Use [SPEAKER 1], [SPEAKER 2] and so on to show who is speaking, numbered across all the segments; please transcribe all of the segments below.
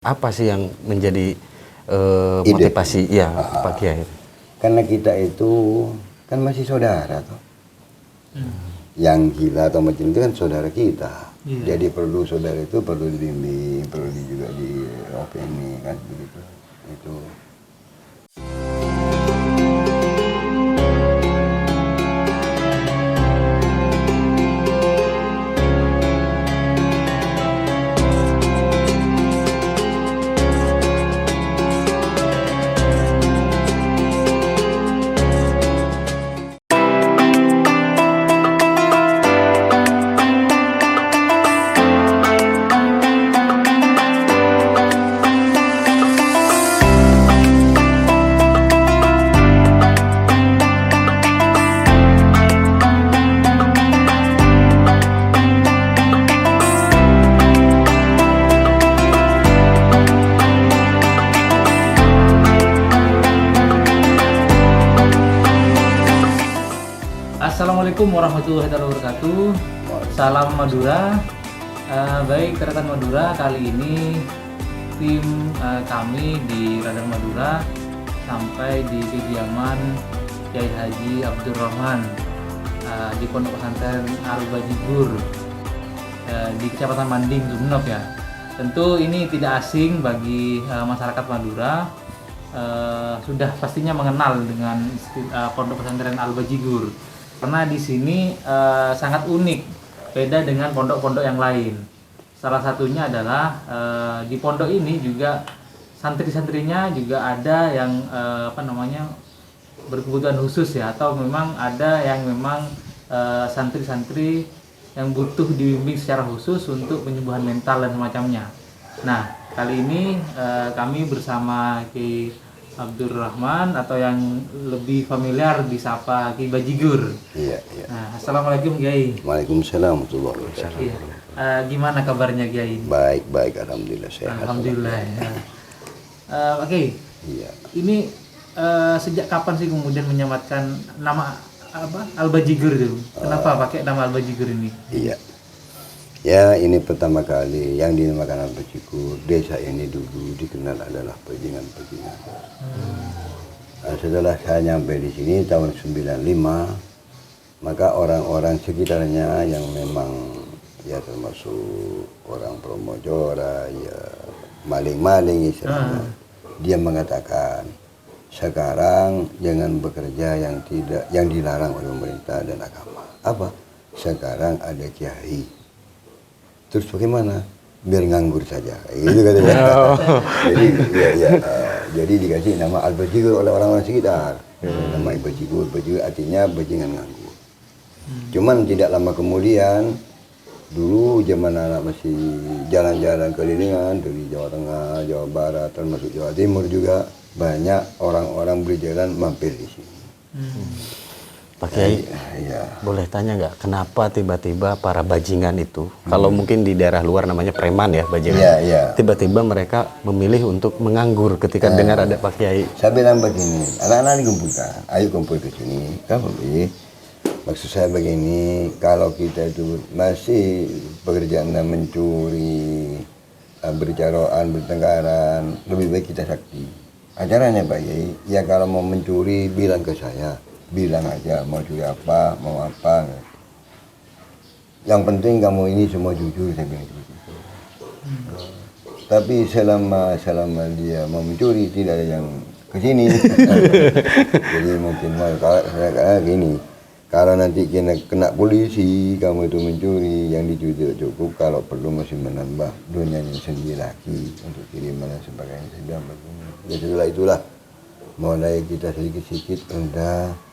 [SPEAKER 1] Apa sih yang menjadi motivasi ya Pak Kiai?
[SPEAKER 2] Karena kita itu kan masih saudara toh. Yang gila atau macam itu kan saudara kita. Jadi perlu saudara itu perlu dibimbing, perlu juga di opini kan begitu. Itu.
[SPEAKER 3] Assalamualaikum warahmatullahi wabarakatuh. Salam Madura. Baik rekan Madura, kali ini tim kami di Radar Madura sampai di kediaman Kiai Haji Abdurrahman di Pondok Pesantren Al-Bajigur di Kecamatan Manding, Sumeneb ya. Tentu ini tidak asing bagi masyarakat Madura. Sudah pastinya mengenal dengan Pondok Pesantren Al-Bajigur. Karena di sini sangat unik, beda dengan pondok-pondok yang lain. Salah satunya adalah di pondok ini juga santri-santrinya juga ada yang berkebutuhan khusus ya, atau memang ada yang memang santri-santri yang butuh dibimbing secara khusus untuk penyembuhan mental dan semacamnya. Nah, kali ini kami bersama Ki Abdurrahman atau yang lebih familiar disapa Ki Bajigur.
[SPEAKER 2] Iya.
[SPEAKER 3] Nah, Assalamualaikum Kiai.
[SPEAKER 2] Waalaikumsalam warahmatullahi wabarakatuh.
[SPEAKER 3] Iya. Gimana kabarnya Kiai?
[SPEAKER 2] Baik, alhamdulillah sehat.
[SPEAKER 3] Alhamdulillah. Ya. Oke.
[SPEAKER 2] Iya.
[SPEAKER 3] Ini sejak kapan sih kemudian menyematkan nama Al-Bajigur itu? Kenapa pakai nama Al-Bajigur ini?
[SPEAKER 2] Iya. Ya, ini pertama kali yang dinamakan Al-Bajigur. Desa ini dulu dikenal adalah Pejingan-Pejingan. Nah, setelah saya nyampe di sini tahun 95, maka orang-orang sekitarnya yang memang ya termasuk orang Promojora, ya maling-maling istilahnya, dia mengatakan sekarang jangan bekerja yang dilarang oleh pemerintah dan agama. Apa? Sekarang ada kiai. Terus bagaimana? Biar nganggur saja, gitu katanya. Jadi dikasih nama Al-Bajigur oleh orang-orang sekitar. Nama Bajigur artinya bajingan nganggur. Cuman tidak lama kemudian, dulu zaman anak masih jalan-jalan kelilingan dari Jawa Tengah, Jawa Barat, termasuk Jawa Timur juga, banyak orang-orang berjalan mampir di sini.
[SPEAKER 1] Pak Kiai, boleh tanya nggak kenapa tiba-tiba para bajingan itu, kalau mungkin di daerah luar namanya preman ya bajingan, tiba-tiba mereka memilih untuk menganggur ketika dengar ada Pak Kiai?
[SPEAKER 2] Saya bilang begini, anak-anak dikumpulkan, ayo kumpul ke sini, maksud saya begini, kalau kita itu masih pekerjaan mencuri, bercaroan, bertengkaran, lebih baik kita sakti. Acaranya Pak Kiai, ya kalau mau mencuri bilang ke saya. Bilang aja mau curi apa, mau apa. Yang penting kamu ini semua jujur, saya bilang begitu. Tapi selama dia mau mencuri tidak ada yang kesini. Jadi mungkin saya gini, kalau nanti kena polisi kamu itu mencuri, yang dicuri tidak cukup, kalau perlu masih menambah dunianya sendiri lagi untuk kiriman dan sebagainya. Ya setelah itulah mulai kita sedikit-sedikit rendah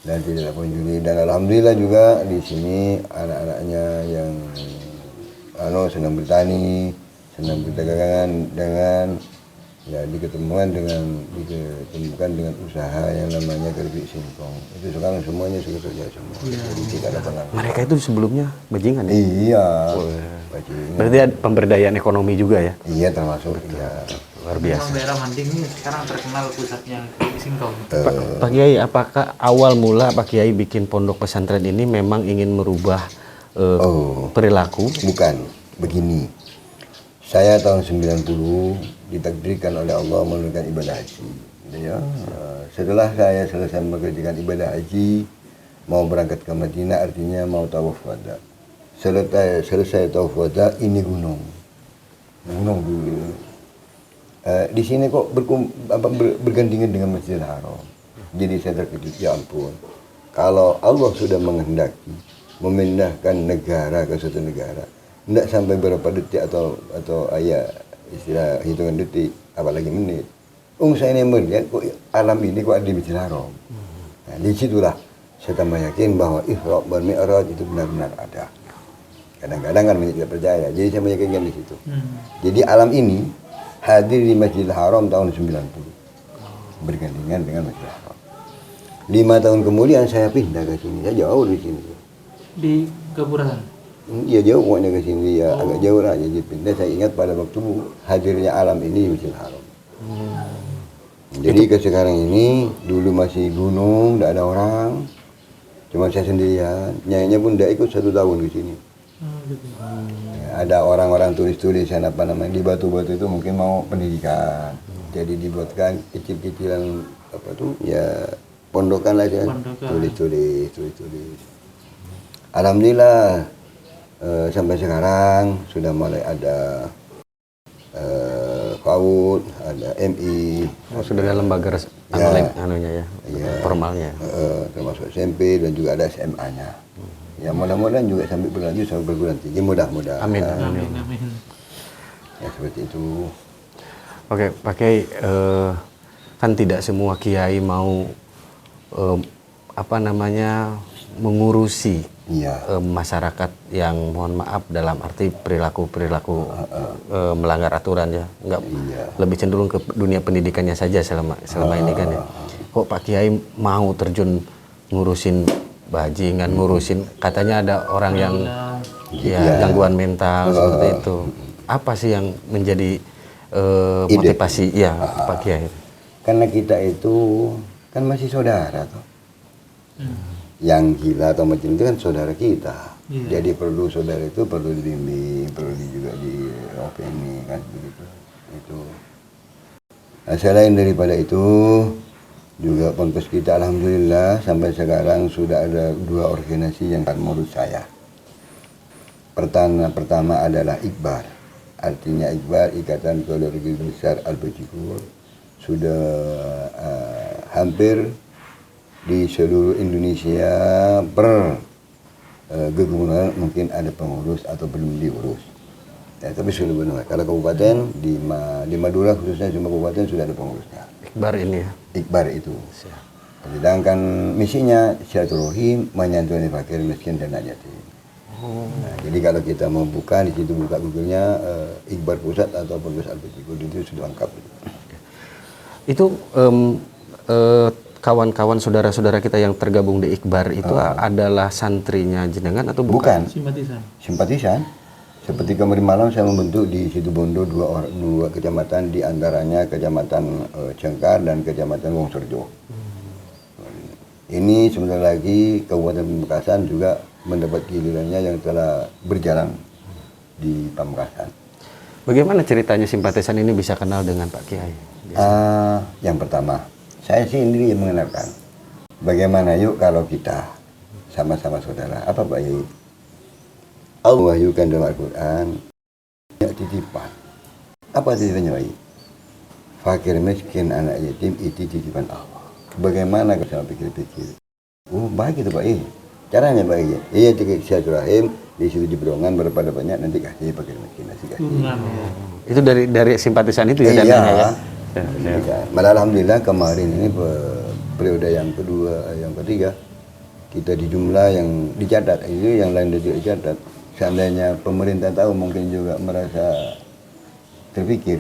[SPEAKER 2] dan tidak mencuri, dan alhamdulillah juga di sini anak-anaknya yang senang bertani, senang berdagangan dengan ya diketemukan dengan usaha yang namanya keripik singkong. Itu sekarang semuanya sudah kerja semua. Jadi tidak ada pengangguran.
[SPEAKER 1] Mereka itu sebelumnya bajingan ya?
[SPEAKER 2] Iya.
[SPEAKER 1] Bajingan. Berarti ada pemberdayaan ekonomi juga ya?
[SPEAKER 2] Iya, termasuk ya.
[SPEAKER 1] Luar biasa.
[SPEAKER 3] Daerah Manding ini sekarang terkenal pusatnya keripik singkong.
[SPEAKER 1] Pak Kiai, apakah awal mula Pak Kiai bikin pondok pesantren ini memang ingin merubah perilaku?
[SPEAKER 2] Bukan, begini. Saya tahun 90 ditakdirkan oleh Allah menunaikan ibadah haji. Ya. Setelah saya selesai mengerjakan ibadah haji, mau berangkat ke Madinah, artinya mau tawaf wada. Selesai tawaf wada, ini gunung dulu. Di sini kok bergandengan dengan Masjidil Haram. Jadi saya terkejut, ya ampun. Kalau Allah sudah menghendaki memindahkan negara ke suatu negara, tidak sampai berapa detik atau istilah hitungan detik, apalagi menit. Saya ini melihat kok alam ini kok ada di Masjidil Haram. Nah, disitulah saya tambah yakin bahwa Isra wal Mi'raj itu benar-benar ada. Kadang-kadang kan banyak tidak percaya, jadi saya meyakinkan di situ. Jadi alam ini hadir di Masjidil Haram tahun 90, bergandengan dengan Masjidil Haram. 5 tahun kemudian saya pindah ke sini, saya jauh di sini.
[SPEAKER 3] Di Kepurahan?
[SPEAKER 2] Iya jauh pokoknya ke sini, ya agak jauh lah, jadi pindah. Saya ingat pada waktu hadirnya alam ini di Masjidil Haram. Jadi ke sekarang ini, dulu masih gunung, tidak ada orang, cuma saya sendirian. Nyainya pun tidak ikut 1 tahun ke sini. Ya, ada orang-orang tulis-tulis di batu-batu itu mungkin mau pendidikan, jadi dibuatkan kecil-kecilan pondokan lah ya, tulis. Alhamdulillah sampai sekarang sudah mulai ada PAUD, ada MI.
[SPEAKER 1] Sudah ada lembaga formalnya.
[SPEAKER 2] Termasuk SMP dan juga ada SMA-nya. Ya mudah-mudahan juga sampai berlanjut sampai perguruan tinggi, mudah-mudahan.
[SPEAKER 1] Amin.
[SPEAKER 2] Ya seperti itu.
[SPEAKER 1] Oke, Pak Kiai, kan tidak semua kiai mau mengurusi masyarakat yang mohon maaf dalam arti perilaku melanggar aturan ya, nggak lebih cenderung ke dunia pendidikannya saja selama ini kan ya. Kok Pak Kiai mau terjun ngurusin bajingan, ngurusin katanya ada orang yang gangguan mental seperti itu. Apa sih yang menjadi motivasi Pak Kiai?
[SPEAKER 2] Karena kita itu kan masih saudara toh. Yang gila atau macam itu kan saudara kita. Jadi saudara itu perlu dibimbing, perlu juga diopeni kan begitu. Itu. Nah, selain daripada itu juga ponpes kita alhamdulillah sampai sekarang sudah ada 2 organisasi yang menurut saya. Pertama adalah IKBAR. Artinya IKBAR, Ikatan Keluarga Besar Al-Bajigur, sudah hampir di seluruh Indonesia per gegunan mungkin ada pengurus atau belum diurus. Ya, tapi sudah benar. Kalau kabupaten di Madura khususnya cuma kabupaten sudah ada pengurusnya.
[SPEAKER 1] Ikbar ini ya.
[SPEAKER 2] Ikbar itu. Sedangkan misinya silaturahim, menyantuni fakir miskin dan anak yatim. Nah, jadi kalau kita mau buka di situ buka Google-nya Ikbar Pusat atau Pengurus Al-Bajigur itu sudah lengkap. Itu
[SPEAKER 1] kawan-kawan saudara-saudara kita yang tergabung di Ikbar itu adalah santrinya jenengan atau bukan?
[SPEAKER 2] Simpatisan. Seperti kemarin malam saya membentuk di Situbondo 2 kecamatan, di antaranya Kecamatan Cengkar dan Kecamatan Wongsorejo. Ini sebentar lagi Kabupaten Pamekasan juga mendapat gilirannya yang telah berjalan di Pamekasan.
[SPEAKER 1] Bagaimana ceritanya simpatisan ini bisa kenal dengan Pak Kiai?
[SPEAKER 2] Yang pertama, saya sendiri yang mengenalkan. Bagaimana yuk kalau kita sama-sama saudara? Apa Pak Yai? Allah wahyukan dalam Al-Quran titipan. Apa titipannya Pak Yai? Fakir miskin anak yatim itu titipan Allah. Bagaimana kalau pikir-pikir? Baik itu Pak Yai. Caranya Pak Yai. Iya silaturahim di situ di Bedongan berapa banyak nanti kasih fakir miskin kasih.
[SPEAKER 1] Itu dari simpatisan itu ya dananya ya.
[SPEAKER 2] Malah alhamdulillah kemarin ini periode yang ketiga kita di jumlah yang dicatat itu yang lain juga dicatat. Seandainya pemerintah tahu mungkin juga merasa terpikir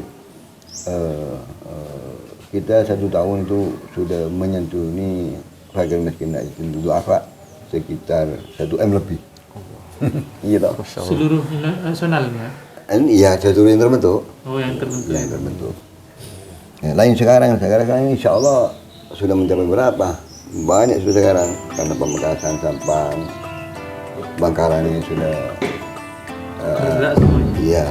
[SPEAKER 2] kita 1 tahun itu sudah menyentuh ini fakir miskin itu apa sekitar 1 M lebih. Iya toh.
[SPEAKER 3] Seluruh nasionalnya.
[SPEAKER 2] Iya seluruh yang terbentuk.
[SPEAKER 3] Yang terbentuk.
[SPEAKER 2] Yang terbentuk. Ya, lain sekarang ini insya Allah sudah mencapai berapa? Banyak sudah sekarang karena Pamekasan, Sampang, Bangkalan ini sudah
[SPEAKER 3] bergerak semuanya.
[SPEAKER 2] Iya.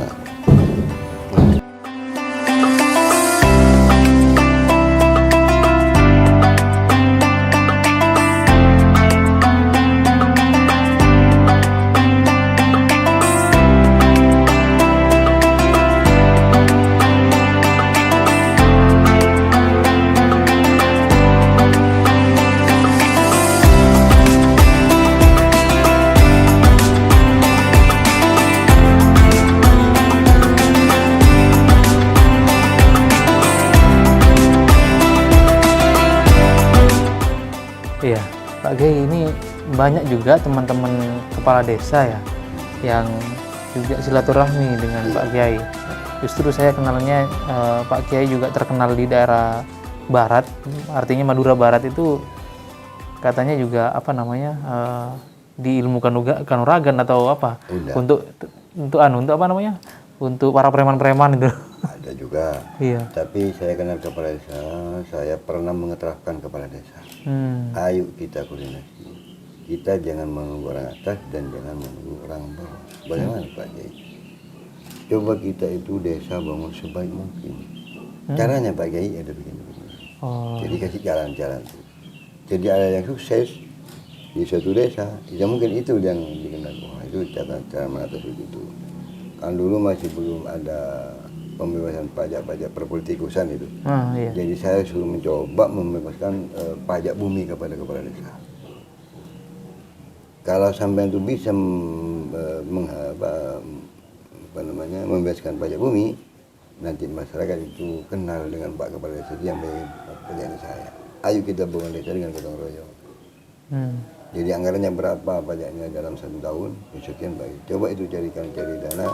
[SPEAKER 3] Pak Kiai, ini banyak juga teman-teman kepala desa ya yang juga silaturahmi dengan Pak Kiai. Justru saya kenalnya Pak Kiai juga terkenal di daerah barat, artinya Madura Barat itu katanya juga apa namanya di ilmu kanuragan atau apa untuk apa namanya untuk para preman-preman itu.
[SPEAKER 2] Ada juga.
[SPEAKER 3] Iya.
[SPEAKER 2] Tapi saya kenal kepala desa, saya pernah mengeterapkan kepala desa. Ayo kita koordinasi. Kita jangan menunggu orang atas dan jangan menunggu orang bawah. Bagaimana Pak Kiai? Coba kita itu desa bangun sebaik mungkin. Caranya Pak Kiai ada begini-begini. Jadi kasih jalan-jalan. Jadi ada yang sukses di suatu desa, ya mungkin itu yang dikenal. Wah, itu cara mengatasi itu. Kan dulu masih belum ada pembebasan pajak perpolitikusan itu.
[SPEAKER 3] Iya.
[SPEAKER 2] Jadi saya selalu mencoba membebaskan pajak bumi kepada kepala desa. Kalau sampai itu bisa membebaskan pajak bumi, nanti masyarakat itu kenal dengan Pak Kepala Desa yang bagian saya. Ayo kita bangun desa dengan gotong royong. Jadi anggarannya berapa pajaknya dalam 1 tahun, sekian baik. Coba itu cari dana,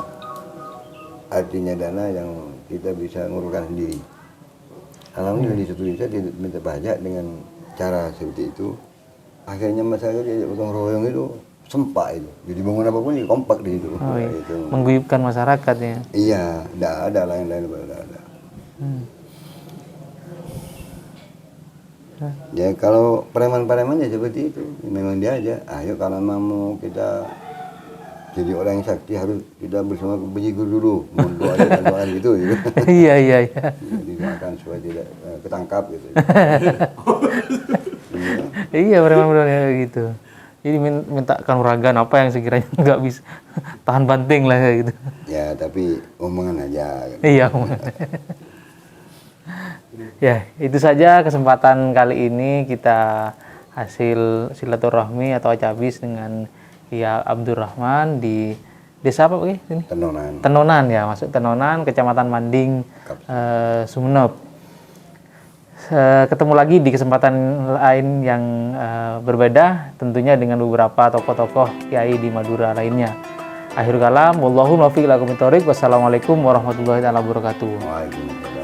[SPEAKER 2] artinya dana yang kita bisa nguruskan sendiri. Alhamdulillah di satu desa tidak minta pajak dengan cara seperti itu. Akhirnya masyarakat diajak gotong royong itu sempak itu. Jadi bangun apapun ya kompak di situ.
[SPEAKER 3] Iya.
[SPEAKER 2] Itu.
[SPEAKER 3] Mengguyupkan masyarakat ya.
[SPEAKER 2] Iya, tidak ada lain-lain tidak ada. Ya kalau preman-preman ya seperti itu, memang dia aja. Ayo kalau mau kita jadi orang yang sakti harus kita bersama berjigur dulu, mohon doa gitu.
[SPEAKER 3] Iya.
[SPEAKER 2] Didoakan supaya tidak ketangkap gitu.
[SPEAKER 3] Iya preman-preman gitu. Jadi minta kanuragan apa yang sekiranya nggak bisa tahan banting lah gitu.
[SPEAKER 2] Ya tapi omongan aja.
[SPEAKER 3] Iya. Ya, itu saja kesempatan kali ini kita hasil silaturahmi atau acabis dengan Kiai Abdurrahman di desa apa Pak? Ini? Tenonan ya, masuk Tenonan, Kecamatan Manding, Sumeneb. Ketemu lagi di kesempatan lain yang berbeda, tentunya dengan beberapa tokoh-tokoh kiai di Madura lainnya. Akhirul kalam, wallahu muwaffiq ila aqwamit thoriq. Wassalamualaikum warahmatullahi wabarakatuh.
[SPEAKER 2] Waalaikumsalam.